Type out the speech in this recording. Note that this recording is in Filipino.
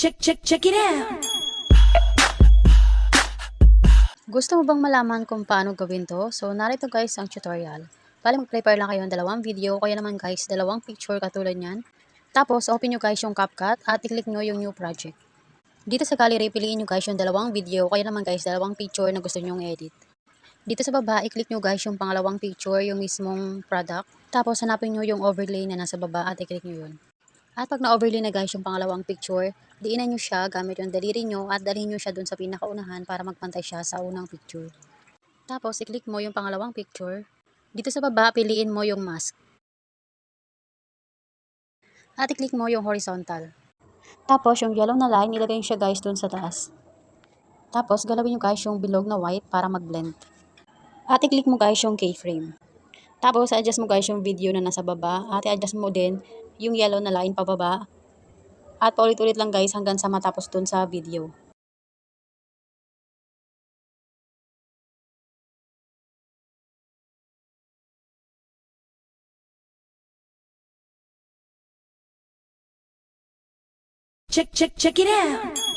Check it out! Gusto mo bang malaman kung paano gawin to? So, narito guys ang tutorial. Bali mag-prepare lang kayo ng dalawang video, kaya naman guys, dalawang picture katulad niyan. Tapos, open nyo guys yung CapCut at i-click nyo yung new project. Dito sa gallery, piliin nyo guys yung dalawang video, kaya naman guys, dalawang picture na gusto nyong edit. Dito sa baba, i-click nyo guys yung pangalawang picture, yung mismong product. Tapos, hanapin nyo yung overlay na nasa baba at i-click nyo yun. At pag na-overlay na guys yung pangalawang picture, diinan nyo siya gamit yung daliri nyo at dalhin nyo siya dun sa pinakaunahan para magpantay siya sa unang picture. Tapos, i-click mo yung pangalawang picture. Dito sa baba, piliin mo yung mask. At i-click mo yung horizontal. Tapos, yung yellow na line, ilagay nyo siya guys dun sa taas. Tapos, galawin nyo guys yung bilog na white para mag-blend. At i-click mo guys yung keyframe. Tapos, adjust mo guys yung video na nasa baba at i-adjust mo din yung yellow na line pababa. At paulit-ulit lang guys hanggang sa matapos dun sa video. Check it out!